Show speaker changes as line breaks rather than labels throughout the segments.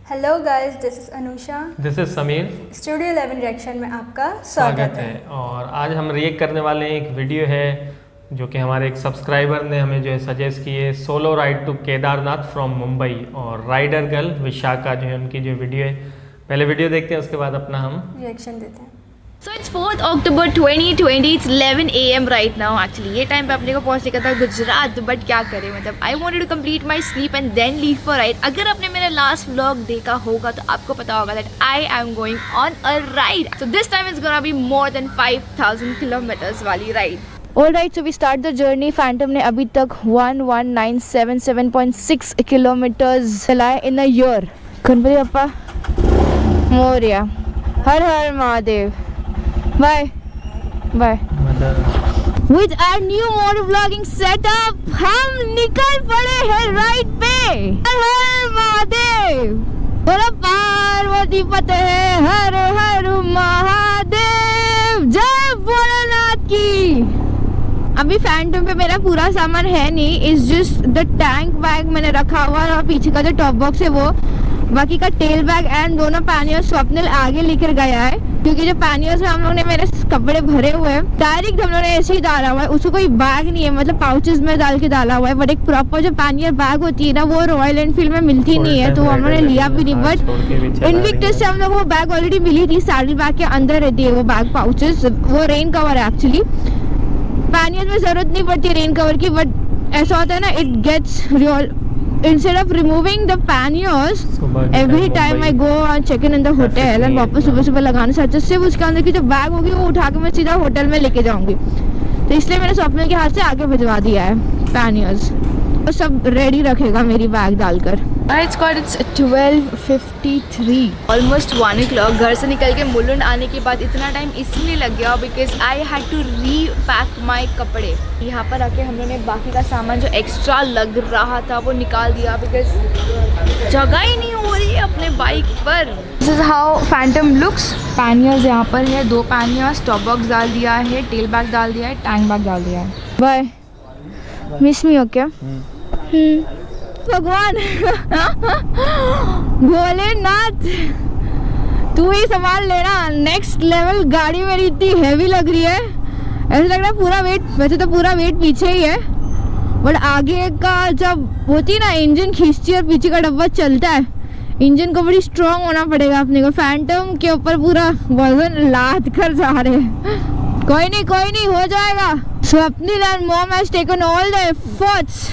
Hello guys, this is Anusha,
this is Sameer.
Studio 11 reaction में आपका स्वागत है।
और आज हम रिएक्ट करने वाले हैं, एक वीडियो है जो कि हमारे एक सब्सक्राइबर ने हमें जो है सजेस्ट की है, solo ride to Kedarnath from Mumbai, और राइडर गर्ल विशाखा जो है उनकी जो वीडियो है। पहले वीडियो देखते हैं, उसके बाद अपना हम
रिएक्शन देते हैं।
So it's 4th October 2020, it's 11 AM right now actually. ये टाइम पे अपने को पहुंचने का था गुजरात, बट क्या करें, मतलब I wanted to complete my sleep and then leave for ride. अगर आपने मेरा लास्ट व्लॉग देखा होगा तो आपको पता होगा that I am going on a ride. So this time it's gonna be more than 5000 kilometers वाली ride. Alright, so we start the journey. Phantom ने अभी तक 11977.6 kilometers चलाए in a year. Ganpati Bappa Morya, हर हर Mahadev. Bye. Bye. With our new motor vlogging setup, हम निकल पड़े हैं राइड पे। हर हर महादेव, बोलो पार्वती पते है, हर हर महादेव, जय भोलेनाथ की। अभी फैंटम पे मेरा पूरा सामान है नहीं, it's just the tank bag मैंने रखा हुआ है, और पीछे का जो टॉप बॉक्स है वो, बाकी का टेल बैग एंड दोनों पैनियर्स स्वप्निल आगे लेकर गया है, क्योंकि जो पैनियर्स में हम लोग ने मेरे कपड़े भरे हुए हैं डायरेक्ट हम लोग ने ऐसे ही डाला हुआ है, उसको कोई बैग नहीं है, मतलब पाउचेस में डाल के डाला हुआ है। बट एक प्रॉपर जो पैनियर बैग होती है ना, वो रॉयल एनफील्ड में मिलती नहीं है, तो हम लोग ने लिया भी नहीं। बट इनविक्टस से हम लोग वो बैग ऑलरेडी मिली थी, सैडल बैग के अंदर रहती है वो बैग पाउचेस, वो रेन कवर है एक्चुअली। पैनियर्स में जरूरत नहीं पड़ती रेन कवर की, बट ऐसा होता है ना, it gets real instead of removing the panniers every time I go and check in the hotel and वापस सुबह सुबह लगाने से अच्छा सिर्फ उसके अंदर की जो बैग होगी वो उठा के मैं सीधा होटल में लेके जाऊंगी, तो इसलिए मैंने स्वप्निल के हाथ से आगे भिजवा दिया है पैनियर्स, तो सब रेडी रखेगा मेरी बैग डालकर। It's 12:53, almost 1 o'clock। घर से निकल के मुलुंड आने के बाद इतना टाइम इसलिए लग गया because I had to repack my कपड़े। यहाँ पर आके हम लोगों ने बाकी का सामान जो एक्स्ट्रा लग रहा था वो निकाल दिया, बिकॉज जगह ही नहीं हो रही है अपने बाइक पर। This is how Phantom looks. Panniers यहाँ पर है, 2 पैनियर्स, टॉप बॉक्स डाल दिया है, टेल बैग डाल दिया है, टैंक बैग डाल दिया है। बाय, मिस मी हो क्या? भगवान भोलेनाथ तू ही संभाल लेना। नेक्स्ट लेवल गाड़ी मेरी इतनी हैवी लग रही है, ऐसा लग रहा है पूरा वेट, वैसे तो पूरा वेट पीछे ही है, बट आगे का जब होती ना इंजन खींचती है और पीछे का डब्बा चलता है, इंजन को बड़ी स्ट्रांग होना पड़ेगा अपने को। फैंटम के ऊपर पूरा वजन लाद कर जा रहे हैं। कोई नहीं हो जाएगा। Swapnil and mom has taken all the efforts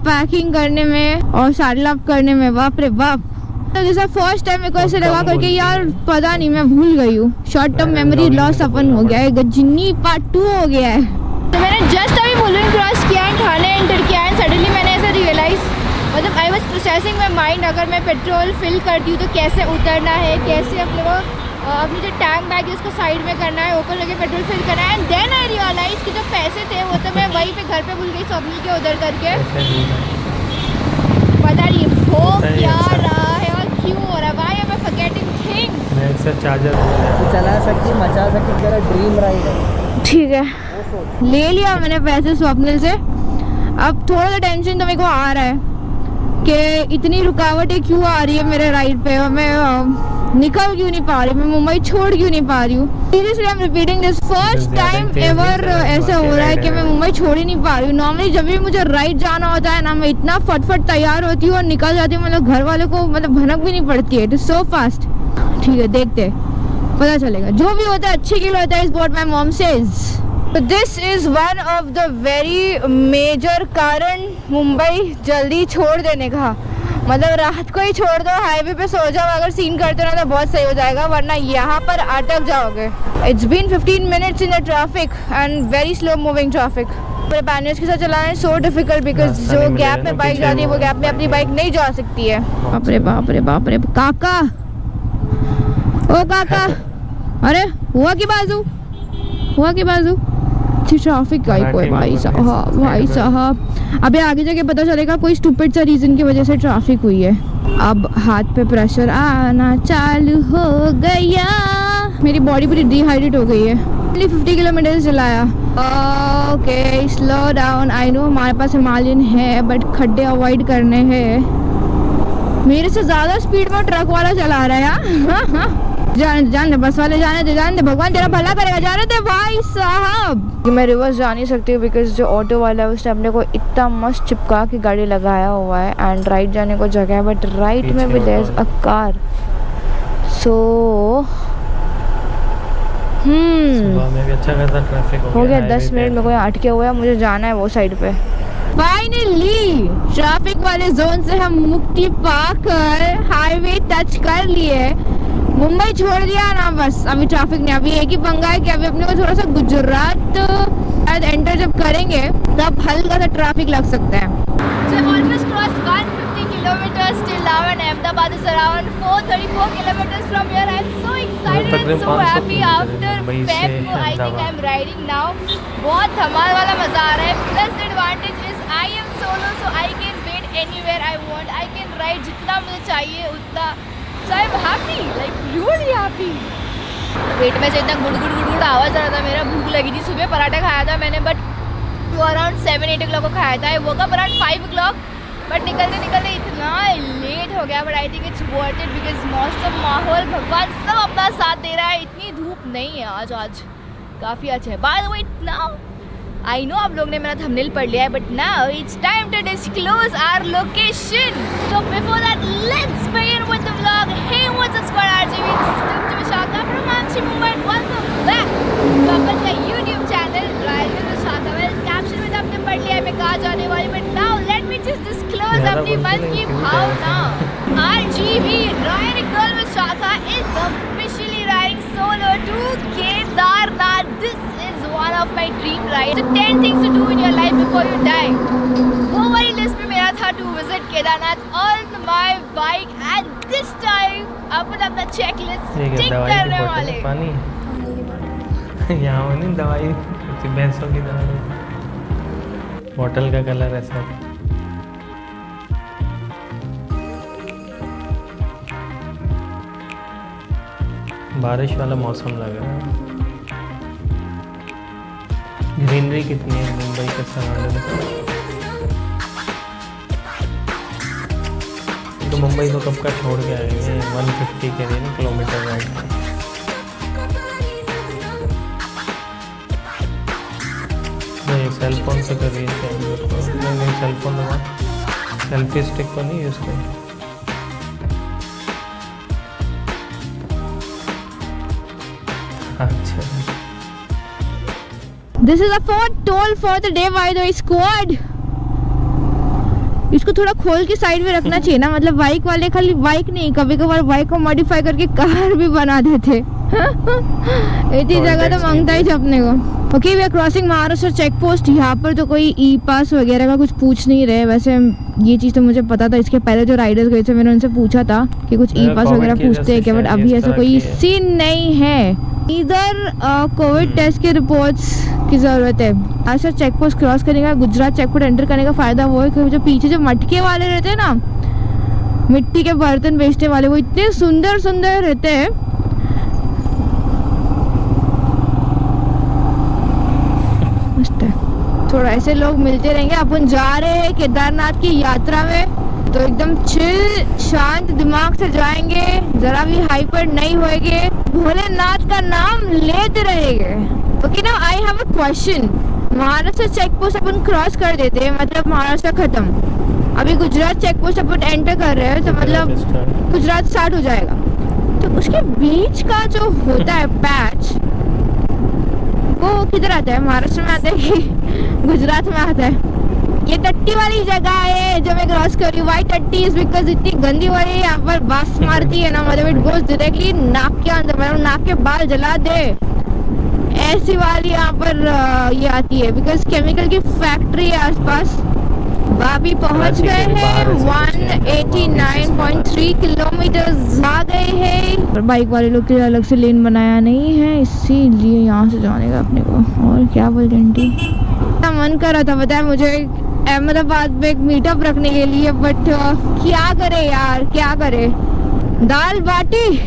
packing करने में और सैडल अप करने में। बाप रे बाप, तो जैसा फर्स्ट टाइम मेरे को ऐसे लगा करके यार पता नहीं मैं भूल गई हूँ, शॉर्ट टर्म मेमोरी लॉस अपन हो गया है, गजनी पार्ट 2 हो गया है। तो मैंने जस्ट अभी मुलुंड क्रॉस किया एंड ठाणे एंटर किया एंड सडनली मैंने ऐसा रियलाइज, मतलब I was processing my mind, अगर मैं पेट्रोल फिल करती हूँ तो कैसे उतरना है, कैसे अपने को अपनी जो टैंक बैग है उसको साइड में करना है, ऊपर लगे पेट्रोल फिल करना है। एंड देन आई रियलाइज कि जो पैसे थे वो तो मैं वहीं पे घर पे भूल गई स्वप्निल के उधर करके। पता नहीं हो क्या रहा है और क्यों हो रहा है, why am I forgetting things.
मैं इससे चार्जर
चला सकती, मचा सकती, तेरा ड्रीम राइड है।
ठीक है, ले लिया मैंने पैसे स्वप्निल से। अब थोड़ा सा टेंशन तो मेरे को आ रहा है कि इतनी रुकावटें क्यों आ रही है मेरे राइड पे, और मैं निकल क्यों नहीं पा रही, मैं मुंबई छोड़ क्यों नहीं पा रही हूँ। Seriously I am repeating this, first time ever ऐसा हो रहा है कि मैं मुंबई छोड़ ही नहीं पा रही हूँ। नॉर्मली जब भी मुझे राइड जाना होता है ना, मैं इतना फटफट तैयार होती हूँ और निकल जाती हूँ, मतलब घर वालों को मतलब भनक भी नहीं पड़ती है, इट इज सो फास्ट। ठीक है, देखते पता चलेगा, जो भी होता है अच्छे के लिए होता है, is what my mom says. तो this is one of the very major कारण मुंबई जल्दी छोड़ देने का, मतलब रात को ही छोड़ दो, हाईवे पे सो जाओ, अगर सीन करते हो ना तो बहुत सही हो जाएगा, वरना यहाँ पर अटक जाओगे। It's been 15 minutes in the traffic and very slow moving traffic. पूरे पैनियर्स के साथ चलाना है सो डिफिकल्ट, बिकॉज जो गैप में बाइक जाती है वो गैप में अपनी बाइक नहीं जा सकती है। बाप रे बाप रे बाप रे, काका ओ काका, अरे हुआ की बाजू ट्रैफिक का ही कोई, भाई साहब अबे आगे जाके पता चलेगा कोई स्टूपिड सा रीजन की वजह से ट्रैफिक हुई है। अब हाथ पे प्रेशर आना चालू हो गया, मेरी बॉडी पूरी डिहाइड्रेट हो गई है। 50 किलोमीटर चलाया, okay slow down. I know हमारे पास हिमालयन है बट खड्डे अवॉइड करने हैं। मेरे से ज्यादा स्पीड में ट्रक वाला चला रहा है यार। जाने दे बस वाले, जाने दे, भगवान तेरा भला करेगा, जाने दे भाई साहब। मैं रिवर्स जा नहीं सकती बिकॉज जो ऑटो वाला है उसने अपने को इतना मस्त चिपका के गाड़ी लगाया हुआ है एंड राइट जाने को जगह है, बट राइट में भी देयर इज अ कार। सो
सुबह में भी अच्छा खासा ट्रैफिक
हो गया 10 मिनट मेरे को यहाँ अटके हुए हैं, मुझे जाना है वो साइड पे। फाइनली ट्रैफिक वाले जोन से हम मुक्ति पाकर हाईवे टच कर लिए। मुंबई छोड़ दिया ना बस, अभी ट्रैफिक नहीं। अभी एक ही पंगा है कि अभी अपने को थोड़ा सा गुजरात एंटर जब करेंगे तब हल्का सा ट्रैफिक लग सकता है। So almost crossed 150 kilometers till now and Ahmedabad is around 434 kilometers from here. I'm so excited and so happy after Feb. I think I'm riding now. बहुत धमाल वाला मजा आ रहा है। Plus advantage is I am solo, so I can wait anywhere I want. I can ride जितना मुझे चाहिए उतना। So I'm happy, like really happy. पेट में से इतना गुड़ आवाज़ आ रहा था, मेरा भूख लगी थी। सुबह पराठा खाया था मैंने, बट अराउंड 7-8 o'clock को खाया था। वो कब अराउंड 5 o'clock, बट निकलते इतना लेट हो गया। But I think it's worth it because मौसम, माहौल, भगवान सब अपना साथ दे रहा है। इतनी धूप नहीं है आज काफ़ी अच्छा है। By the way now I know आप लोग ने मेरा थंबनेल पढ़ लिया है, but now it's time to disclose our location. So before that let's begin with the vlog. Hey what's up squad, RJV this is Vishakha from आमची Mumbai. Welcome back to अपन का YouTube channel rider Vishakha. Well caption में तो आपने पढ़ लिया है मैं कहाँ जाने वाली, but now let me just disclose अपनी मन की भावना। RJV rider girl Vishakha is officially riding solo to Kedarnath. This one of my dream rides. So 10 things to do in your life before you die. वो वाली लिस्ट में मेरा था to visit Kedarnath on my bike, and this time अपन अपना checklist टिक करने वाले।
पानी यहाँ नहीं, दवाई भैंसों की दवाई, बोतल का कलर है सब। बारिश वाला मौसम लग रहा है। ग्रीनरी कितनी है मुंबई के सराउंडिंग में। तो मुंबई तो कब का छोड़ के आएंगे 150 के लिए किलोमीटर राइड में। नहीं सेलफोन से कर रही है, नहीं सेलफोन लगा, सेल्फी स्टिक को नहीं यूज़ करें। अच्छा
This is a fourth toll for the day by the squad. इसको थोड़ा खोल के साइड में रखना चाहिए ना, मतलब बाइक वाले खाली बाइक नहीं, कभी कभार बाइक को मॉडिफाई करके कार भी बना देते। इतनी जगह तो मांगता ही अपने को। Okay we are crossing Maharashtra check post. यहाँ पर तो कोई ई पास वगैरह का कुछ पूछ नहीं रहे। वैसे ये चीज़ तो मुझे पता था, इसके पहले जो राइडर्स गए थे मैंने उनसे पूछा था कि कुछ ई पास वगैरह पूछते हैं क्या, बट अभी ऐसा कोई सीन नहीं है। इधर कोविड टेस्ट के रिपोर्ट्स की ज़रूरत है। महाराष्ट्र चेक पोस्ट क्रॉस करने का, गुजरात चेक पोस्ट एंटर करने का फ़ायदा वो है कि जो पीछे जो मटके वाले रहते हैं ना, मिट्टी के बर्तन बेचने वाले, वो इतने सुंदर सुंदर रहते हैं। मस्त है। थोड़ा ऐसे लोग मिलते रहेंगे। अपन जा रहे हैं केदारनाथ की यात्रा में, तो एकदम चिल शांत दिमाग से जाएंगे, जरा भी हाइपर नहीं होएंगे, भोलेनाथ का नाम लेते रहेंगे। ओके ना, I have a question. Maharashtra check post अपन क्रॉस कर देते हैं, मतलब महाराष्ट्र खत्म। अभी गुजरात चेक पोस्ट अपन एंटर कर रहे हैं, तो मतलब गुजरात स्टार्ट हो जाएगा। तो उसके बीच का जो होता है पैच, वो किधर आता है? महाराष्ट्र में आता है कि गुजरात में आता है? ये टट्टी वाली जगह है जो मैं क्रॉस कर रही हूँ। वाई टट्टी इज बिकॉज इतनी गंदी वाली यहाँ पर बस मारती है ना, मतलब इट गोज डायरेक्टली नाक के अंदर, मतलब नाक के बाल जला दे, ऐसी वाली यहाँ पर ये आती है। बिकॉज केमिकल की फैक्ट्री है आसपास। वापी पहुँच गए हैं, 189.3 किलोमीटर आ गए हैं। बाइक वाले लोग के लिए अलग से लेन बनाया नहीं है, इसीलिए यहाँ से जाने का अपने को। और क्या बोल घंटी मन कर रहा था पता है मुझे अहमदाबाद में एक मीटअप रखने के लिए, बट क्या करे यार, क्या करे। दाल बाटी,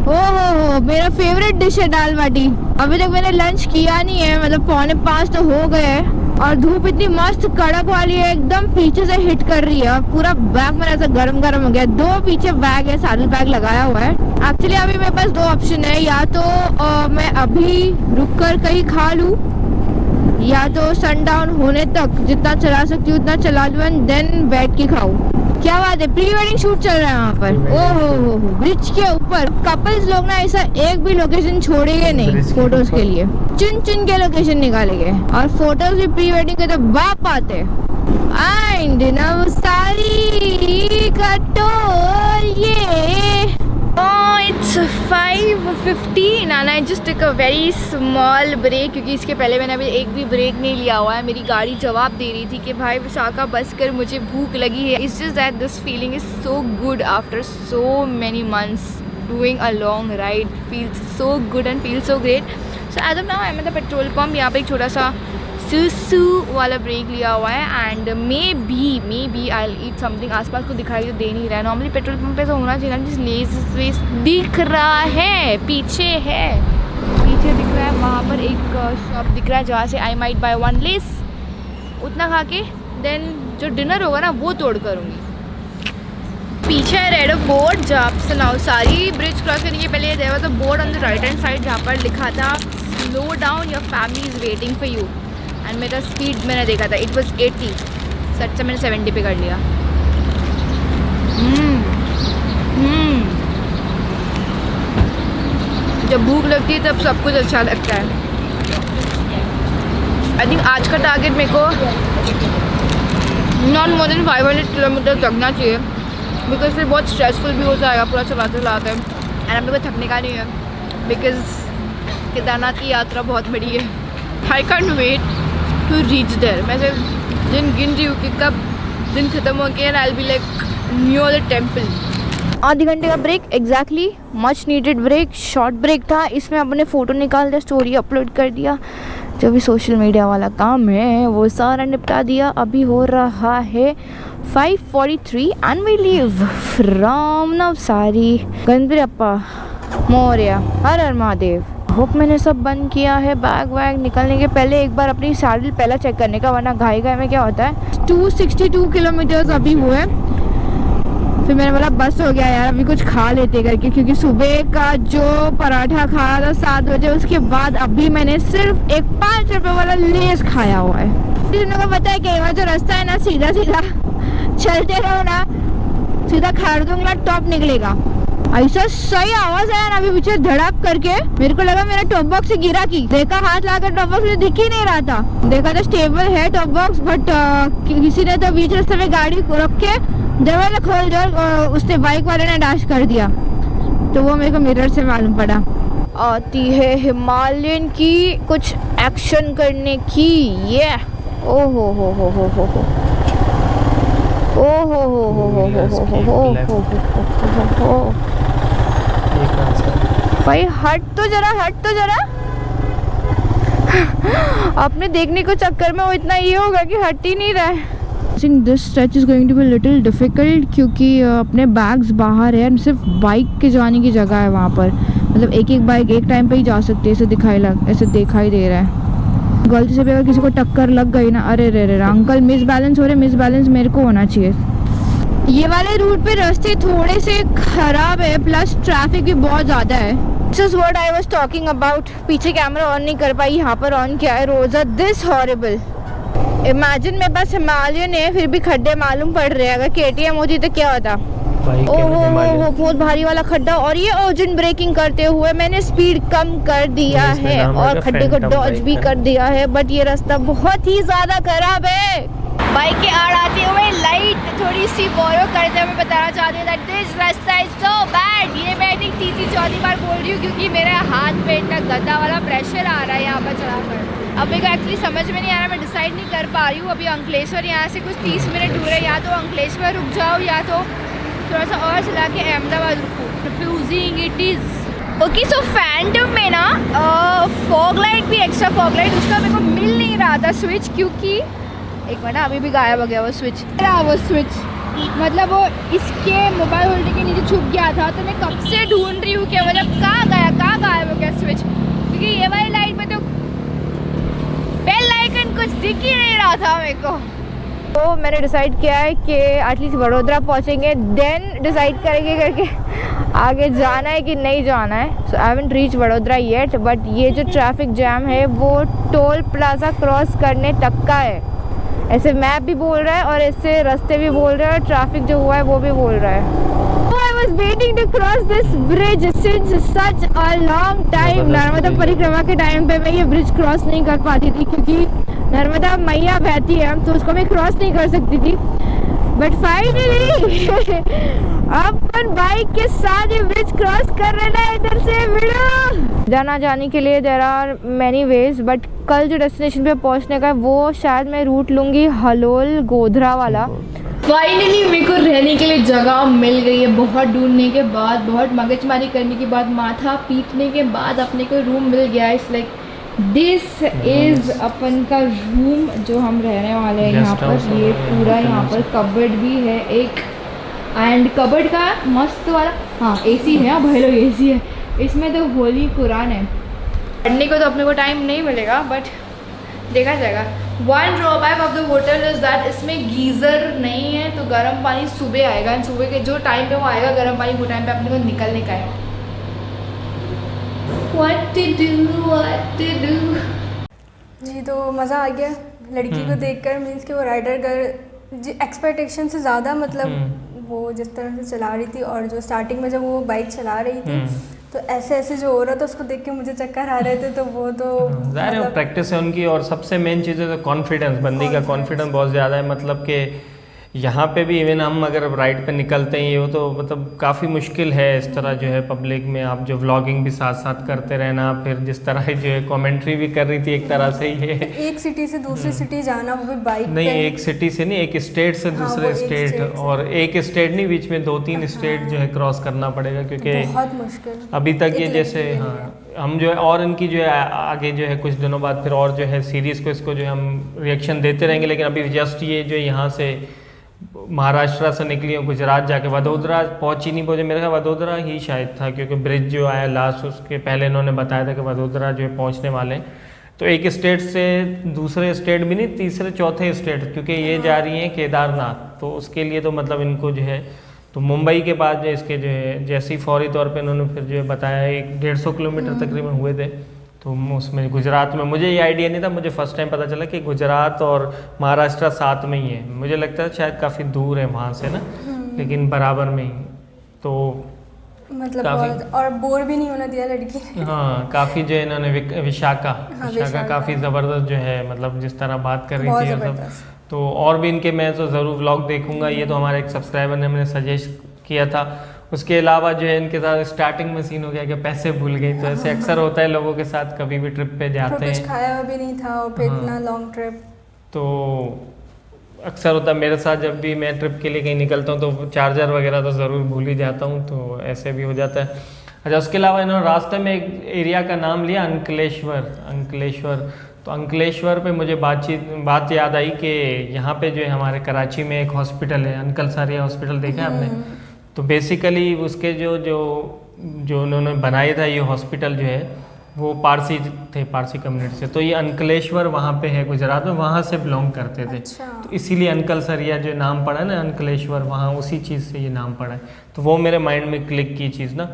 ओहो मेरा फेवरेट डिश है दाल बाटी। अभी तक मैंने लंच किया नहीं है, मतलब 4:45 तो हो गए और धूप इतनी मस्त कड़क वाली है, एकदम पीछे से हिट कर रही है और पूरा बैग मेरा ऐसा गरम गरम हो गया। 2 पीछे बैग है, सैडल बैग लगाया हुआ है। एक्चुअली अभी मेरे पास 2 ऑप्शन है, या तो मैं अभी रुक कर कहीं खा लूँ, या तो सनडाउन होने तक जितना चला सकती हूँ उतना चला लूँ एंड देन बैठ के खाऊं। क्या बात है, प्री वेडिंग शूट चल रहा है वहाँ पर। ओहो, ब्रिज के ऊपर कपल्स लोग ना ऐसा एक भी लोकेशन छोड़ेंगे नहीं फोटोज के लिए, चुन चुन के लोकेशन निकालेंगे और फोटोज भी प्री वेडिंग के तो बाप आते। एंड नवसारी का टोल ये। It's 5:15 and I just took a very small break, क्योंकि इसके पहले मैंने अभी एक भी ब्रेक नहीं लिया हुआ है। मेरी गाड़ी जवाब दे रही थी कि भाई विशाखा बस कर, मुझे भूख लगी है। It's just that this feeling is so good after so many months doing a long ride. Feels so good and feels so great. So as of now I'm at the petrol pump. यहाँ पे एक छोटा सा सुसु वाला break लिया हुआ है and maybe I will eat something. आसपास को दिखाई तो दे नहीं रहा है, नॉर्मली पेट्रोल पंप पे तो होना चाहिए ना। जिस लेस वेस दिख रहा है, पीछे दिख रहा है, वहाँ पर एक शॉप दिख रहा है जहाँ से आई माइट बाय 1 लेस। उतना खा के देन जो डिनर होगा ना वो तोड़ करूँगी। पीछे है रेड बोर्ड जहाँ से नवसारी ब्रिज क्रॉस करने के पहले there was a board on the right hand side जहाँ पर लिखा था slow down, your family is waiting for you. And मेरा स्पीड मैंने देखा था, इट वॉज 80, सच से मैंने 70 पे कर लिया। जब भूख लगती है तब सब कुछ अच्छा लगता है। आई थिंक आज का टारगेट मेरे को नॉट मोर देन 500 किलोमीटर लगना चाहिए, बिकॉज फिर बहुत स्ट्रेसफुल भी हो जाएगा पूरा चलाते चलाते। एंड अब मेरे को थकने का नहीं है, बिकॉज केदारनाथ की यात्रा बहुत बड़ी है। I can't wait to reach there. मैं सिर्फ दिन गिन रही हूँ कि कब दिन खत्म हो गया and I will be like near the temple. आधे घंटे का break, exactly much needed break, short break था। इसमें अपने फ़ोटो निकाल दिया, स्टोरी अपलोड कर दिया, जो भी सोशल मीडिया वाला काम है वो सारा निपटा दिया। अभी हो रहा है 5:43 and we leave from Navsari. Ganpati अप्पा मोरया, हर हर महादेव। होप मैंने सब बंद किया है। बैग वैग निकलने के पहले एक बार अपनी सैडल पहला चेक करने का, वरना घाई में क्या होता है। 262 किलोमीटर्स अभी हुए। फिर मैंने बोला बस हो गया यार, अभी कुछ खा लेते करके, क्योंकि सुबह का जो पराठा खाया था 7 बजे, उसके बाद अभी मैंने सिर्फ एक 5 रुपये वाला लेस खाया हुआ है। तुमको पता है कि वहाँ जो रास्ता है ना, सीधा सीधा चलते रहो ना, सीधा खारदुंगला टॉप निकलेगा। ऐसा सही आवाज आया ना अभी पीछे धड़ाप करके, मेरे को लगा मेरा टॉप बॉक्स से गिरा की। देखा हाथ लाकर टॉप बॉक्स दिख ही नहीं रहा था। देखा था स्टेबल है टॉप बॉक्स, बट किसी ने तो बीच रास्ते में गाड़ी को रख के दरवाजा खोल दिया, उसने बाइक वाले ने डैश कर दिया। तो वो मेरे को मिरर से मालूम पड़ा। आती है हिमालयन की कुछ एक्शन करने की। ये ओ हो भाई हट तो जरा अपने देखने को चक्कर में वो इतना ये होगा कि हट ही नहीं रहा है। I think this stretch is going to be little difficult, क्योंकि अपने बैग्स बाहर है, सिर्फ बाइक के जाने की जगह है वहाँ पर। मतलब एक बाइक एक टाइम पे ही जा सकती है, ऐसे दिखाई दे रहा है। गलती से भी अगर किसी को टक्कर लग गई ना, अरे रे अंकल मिस बैलेंस हो रहे, मिस बैलेंस मेरे को होना चाहिए। ये वाले रूट पे रास्ते थोड़े से खराब है, प्लस ट्रैफिक भी बहुत ज़्यादा है। This is what I was talking about. पीछे कैमरा ऑन नहीं कर पाई, यहाँ पर ऑन किया है। रोज आर दिस हॉरिबल। इमेजिन मेरे पास हिमालयन है, फिर भी खड्डे मालूम पड़ रहे हैं। अगर KTM होती तो क्या होता। ओहो बहुत भारी वाला खड्डा, और ये अर्जेंट ब्रेकिंग करते हुए मैंने स्पीड कम कर दिया है और खड्डे को डॉज भी कर दिया है, बट ये रास्ता बहुत ही ज्यादा खराब है। बाइक के आड़ आते हुए लाइट थोड़ी सी बोरो करते हुए बताना चाहती हूँ दैट दिस रास्ता इज सो बैड। ये मैं आई थिंक तीसरी चौथी बार बोल रही हूँ, क्योंकि मेरे हाथ पे इतना गंदा वाला प्रेशर आ रहा है यहाँ पर चलाकर। अब मेरे को एक्चुअली समझ में नहीं आ रहा, मैं डिसाइड नहीं कर पा रही हूँ। अभी अंकलेश्वर यहाँ से कुछ 30 मिनट दूर है, या तो अंकलेश्वर रुक जाओ या तो थोड़ा सा और चला के अहमदाबाद रुको। Confusing it is. Okay so Phantom में ना फॉग लाइट भी, एक्स्ट्रा फॉग लाइट, उसका मेरे को मिल नहीं रहा था स्विच, क्योंकि एक मिनट अभी भी गायब हो गया वो स्विच। वो स्विच मतलब वो इसके मोबाइल होल्डर के नीचे छुप गया था, तो मैं कब से ढूंढ रही हूँ कि मतलब कहाँ गायब हो गया स्विच। क्योंकि ये वाली लाइट में तो बेल आइकन कुछ दिख ही नहीं रहा था मेरे को। तो मैंने डिसाइड किया है कि एटलीस्ट वडोदरा पहुंचेंगे, देन डिसाइड करेंगे करके आगे जाना है कि नहीं जाना है। So I haven't reach Vadodara yet, but ये जो ट्रैफिक जैम है वो टोल प्लाजा क्रॉस करने तक का है, ऐसे मैप भी बोल रहा है और ऐसे रास्ते भी बोल रहा है और ट्रैफिक जो हुआ है वो भी बोल रहा है। I was waiting to cross this bridge since such a long time। Narmada परिक्रमा के टाइम पे मैं ये ब्रिज क्रॉस नहीं कर पाती थी क्योंकि नर्मदा मैया बहती है तो उसको मैं क्रॉस नहीं कर सकती थी, बट फाइनली अपन बाइक के साथ ये ब्रिज क्रॉस कर रहे हैं इधर से। वीडियो जाना जाने के लिए there are many ways, but कल जो डेस्टिनेशन पे पहुंचने का है वो शायद मैं रूट लूँगी हलोल गोधरा वाला। फाइनली मेरे को रहने के लिए जगह मिल गई है, बहुत ढूंढने के बाद, बहुत मगजमारी करने के बाद, माथा पीटने के बाद अपने को रूम मिल गया है। इट्स लाइक दिस इज अपन का रूम जो हम रहने वाले हैं यहाँ पर। ये पूरा यहाँ पर कबर्ड भी है एक, एंड कबर्ड का मस्त वाला, हाँ एसी है, हाँ भाई लोग एसी है इसमें, तो होली कुरान है। पढ़ने को तो अपने को टाइम नहीं मिलेगा बट देखा जाएगा। One drawback of the hotel is that इसमें गीज़र नहीं है, तो गर्म पानी सुबह आएगा, एंड सुबह के जो टाइम पे वो आएगा गर्म पानी वो टाइम पे अपने को निकलने का है। What to do?
जी तो मज़ा आ गया लड़की को देखकर, मीन्स कि वो राइडर गर्ल एक्सपेक्टेशन से ज़्यादा, मतलब वो जिस तरह से चला रही थी और जो स्टार्टिंग में जब वो बाइक चला रही थी तो ऐसे ऐसे जो हो रहा था उसको देख के मुझे चक्कर आ रहे थे। तो वो तो
ज़ाहिर है प्रैक्टिस है उनकी, और सबसे मेन चीज़ है तो कॉन्फिडेंस, बंदी का कॉन्फिडेंस बहुत ज़्यादा है। मतलब कि यहाँ पे भी इवन हम अगर राइड पे निकलते हैं ये तो मतलब काफ़ी मुश्किल है इस तरह जो है पब्लिक में आप जो व्लॉगिंग भी साथ साथ करते रहना, फिर जिस तरह जो है कमेंट्री भी कर रही थी एक तरह से ये
एक सिटी से दूसरी सिटी जाना, वो भी बाइक
नहीं, एक सिटी से नहीं, एक स्टेट से दूसरे स्टेट, और एक स्टेट नहीं, बीच में 2-3 स्टेट जो है क्रॉस करना पड़ेगा क्योंकि
बहुत मुश्किल
अभी तक ये जैसे हाँ हम जो है, और इनकी जो है आगे जो है कुछ दिनों बाद फिर और जो है सीरीज़ को इसको जो है हम रिएक्शन देते रहेंगे, लेकिन अभी जस्ट ये जो यहाँ से महाराष्ट्र से निकली हूँ, गुजरात जाके वडोदरा पहुँची नहीं पहुँचे, मेरे ख्याल वडोदरा ही शायद था क्योंकि ब्रिज जो आया लास्ट उसके पहले इन्होंने बताया था कि वडोदरा जो है पहुँचने वाले हैं। तो एक स्टेट से दूसरे स्टेट भी नहीं, तीसरे चौथे स्टेट, क्योंकि ये जा रही हैं केदारनाथ, तो उसके लिए तो मतलब इनको जो है तो मुंबई के बाद जो इसके जो है जैसे ही फौरी तौर पे इन्होंने फिर जो है बताया 150 किलोमीटर तकरीबन हुए थे, तो उसमें गुजरात में मुझे ये आइडिया नहीं था, मुझे फर्स्ट टाइम पता चला कि गुजरात और महाराष्ट्र साथ में ही है। मुझे लगता है शायद काफ़ी दूर है वहाँ से ना, लेकिन बराबर में ही, तो
मतलब बहुत, और बोर भी नहीं होना दिया लड़की ने।
हाँ काफ़ी जो है इन्होंने विशाखा काफ़ी ज़बरदस्त जो है, मतलब जिस तरह बात कर रही थी सब, तो और भी इनके मैं तो ज़रूर व्लॉग देखूंगा। ये तो हमारे एक सब्सक्राइबर ने मैंने सजेस्ट किया था। उसके अलावा जो है इनके साथ स्टार्टिंग में सीन हो गया कि पैसे भूल गई, तो ऐसे अक्सर होता है लोगों के साथ, कभी भी ट्रिप पे जाते हैं
कुछ खाया हुआ भी नहीं था और फिर इतना लॉन्ग ट्रिप,
तो अक्सर होता है मेरे साथ। जब भी मैं ट्रिप के लिए कहीं निकलता हूँ तो चार्जर वगैरह तो ज़रूर भूल ही जाता हूँ, तो ऐसे भी हो जाता है। अच्छा, उसके अलावा इन्होंने रास्ते में एक एरिया का नाम लिया अंकलेश्वर। तो अंकलेश्वर पे मुझे बात याद आई कि यहाँ पे जो है हमारे कराची में एक हॉस्पिटल है, अंकल सारिया हॉस्पिटल, देखा है आपने? तो बेसिकली उसके जो उन्होंने बनाया था ये हॉस्पिटल जो है वो पारसी थे, पारसी कम्युनिटी से, तो ये अंकलेश्वर वहाँ पे है गुजरात में, वहाँ से बिलोंग करते थे।
अच्छा।
तो इसीलिए अंकल सरिया जो नाम पड़ा ना अंकलेश्वर, वहाँ उसी चीज़ से ये नाम पड़ा है, तो वो मेरे माइंड में क्लिक की चीज़ ना।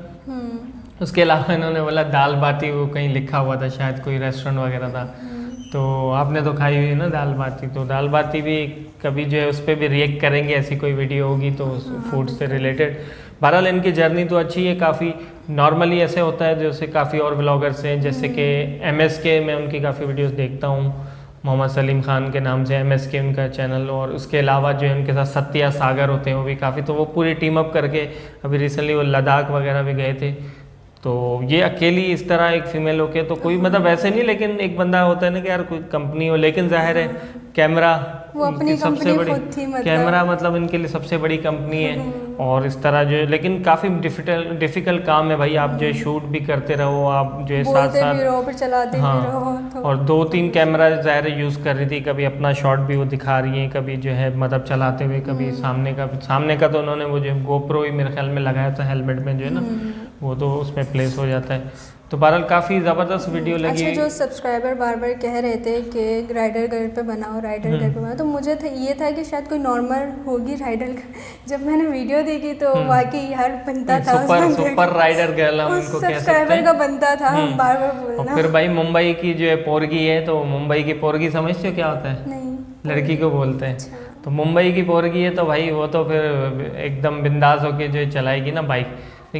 उसके अलावा इन्होंने बोला दाल बाटी, वो कहीं लिखा हुआ था, शायद कोई रेस्टोरेंट वगैरह था, तो आपने तो खाई हुई है ना दाल बाटी, तो दाल बाटी भी कभी जो है उस पर भी रिएक्ट करेंगे, ऐसी कोई वीडियो होगी तो फूड से रिलेटेड। बहरहाल इनकी जर्नी तो अच्छी है, काफ़ी नॉर्मली ऐसे होता है जैसे काफ़ी और व्लॉगर्स हैं, जैसे कि MSK में उनकी काफ़ी वीडियोस देखता हूँ, मोहम्मद सलीम खान के नाम से MSK उनका चैनल, और उसके अलावा जो है उनके साथ सत्या सागर होते हैं वो भी काफ़ी, तो वो पूरी टीम अप करके अभी रिसेंटली वो लद्दाख वगैरह भी गए थे। तो ये अकेली इस तरह एक फीमेल होके तो कोई मतलब वैसे नहीं, लेकिन एक बंदा होता है ना कि यार कोई कंपनी हो, लेकिन जाहिर है कैमरा
वो अपनी
सबसे बड़ी
मतलब
कैमरा मतलब इनके लिए सबसे बड़ी कंपनी है, और इस तरह जो है, लेकिन काफ़ी डिफिकल्ट काम है भाई, आप जो है शूट भी करते रहो, आप जो है साथ साथ
चलाते
हाँ,
भी रहो तो। और
2-3 कैमरा ज़ाहिर यूज़ कर रही थी, कभी अपना शॉट भी वो दिखा रही हैं, कभी जो है मतलब चलाते हुए, कभी सामने का तो उन्होंने वो जो गोप्रो ही मेरे ख्याल में लगाया था हेलमेट में जो है ना, वो तो उसमें प्लेस हो जाता है। तो बहरहाल काफ़ी ज़बरदस्त वीडियो लगी।
अच्छा, जो सब्सक्राइबर बार बार कह रहे थे कि राइडर गर्ल पे बनाओ, राइडर गर्ल पे बनाओ, तो मुझे ये था कि शायद कोई नॉर्मल होगी राइडर गर्ल। जब मैंने वीडियो देखी तो वाकई यार बनता था,
सुपर राइडर गर्ल हम इनको कह सकते
सब्सक्राइबर
हैं
का बनता था बार बार बोलना।
और फिर भाई मुंबई की जो है पोरगी है, तो मुंबई की पोरगी समझते हो क्या होता है?
नहीं,
लड़की को बोलते हैं।
अच्छा।
तो मुंबई की पोरगी है तो भाई वो तो फिर एकदम बिंदास होके जो चलाएगी ना बाइक।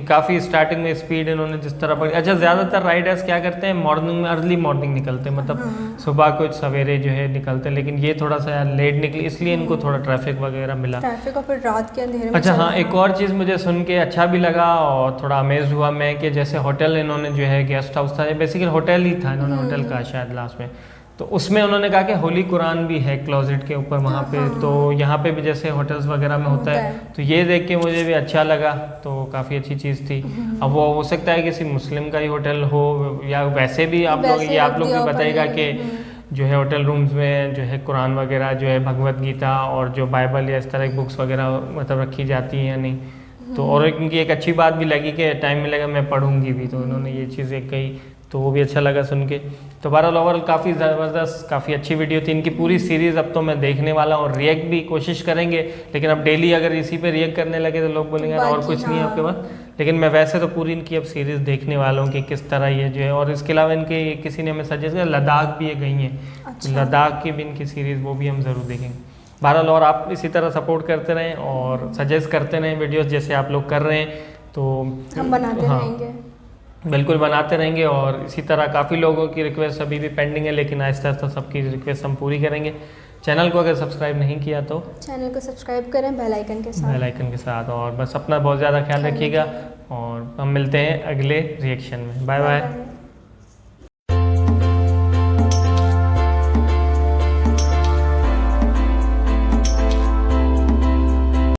काफ़ी स्टार्टिंग में स्पीड इन्होंने जिस तरह पकड़ी। अच्छा, ज़्यादातर राइडर्स क्या करते हैं, मॉर्निंग में अर्ली मॉर्निंग निकलते हैं, मतलब सुबह कुछ सवेरे जो है निकलते हैं, लेकिन ये थोड़ा सा यार लेट निकली, इसलिए इनको थोड़ा ट्रैफिक वगैरह मिला।
ट्रैफिक और फिर रात के अंधेरे में।
अच्छा हाँ, एक और चीज़ मुझे सुन के अच्छा भी लगा और थोड़ा अमेज हुआ मैं कि जैसे होटल इन्होंने जो है गेस्ट हाउस था, बेसिकली होटल ही था, इन्होंने होटल कहा शायद लास्ट में, तो उसमें उन्होंने कहा कि होली कुरान भी है क्लोजेट के ऊपर वहाँ पे। तो यहाँ पे भी जैसे होटल्स वगैरह में होता है, तो ये देख के मुझे भी अच्छा लगा, तो काफ़ी अच्छी चीज़ थी। अब वो हो सकता है किसी मुस्लिम का ही होटल हो, या वैसे भी आप लोग भी बताइएगा कि जो है होटल रूम्स में जो है कुरान वगैरह जो है भगवत गीता और जो बाइबल या इस तरह की बुक्स वगैरह मतलब रखी जाती हैं या नहीं। तो और इनकी एक अच्छी बात भी लगी कि टाइम मिलेगा मैं पढ़ूंगी भी, तो उन्होंने ये चीज़ें कही, तो वो भी अच्छा लगा सुन के। तो बहरहाल ओवरऑल काफ़ी ज़बरदस्त, काफ़ी अच्छी वीडियो थी। इनकी पूरी सीरीज़ अब तो मैं देखने वाला हूँ, रिएक्ट भी कोशिश करेंगे, लेकिन अब डेली अगर इसी पे रिएक्ट करने लगे तो लोग बोलेंगे और कुछ नहीं है आपके पास। लेकिन मैं वैसे तो पूरी इनकी अब सीरीज़ देखने वाला हूँ कि किस तरह ये जो है। और इसके अलावा इनके किसी ने हमें सजेस्ट किया लद्दाख भी ये गई हैं,
अच्छा।
लद्दाख की भी इनकी सीरीज़, वो भी हम ज़रूर देखेंगे। बहरहाल और आप इसी तरह सपोर्ट करते रहें और सजेस्ट करते रहें वीडियोज़ जैसे आप लोग कर रहे हैं, तो
हम बनाते रहेंगे,
बिल्कुल बनाते रहेंगे। और इसी तरह काफ़ी लोगों की रिक्वेस्ट अभी भी पेंडिंग है, लेकिन आहिस्ता आहिस्ता सबकी रिक्वेस्ट हम पूरी करेंगे। चैनल को अगर सब्सक्राइब नहीं किया तो
चैनल को सब्सक्राइब करें बेल आइकन के साथ।
और बस अपना बहुत ज़्यादा ख्याल रखिएगा और हम मिलते हैं अगले रिएक्शन में। Bye bye.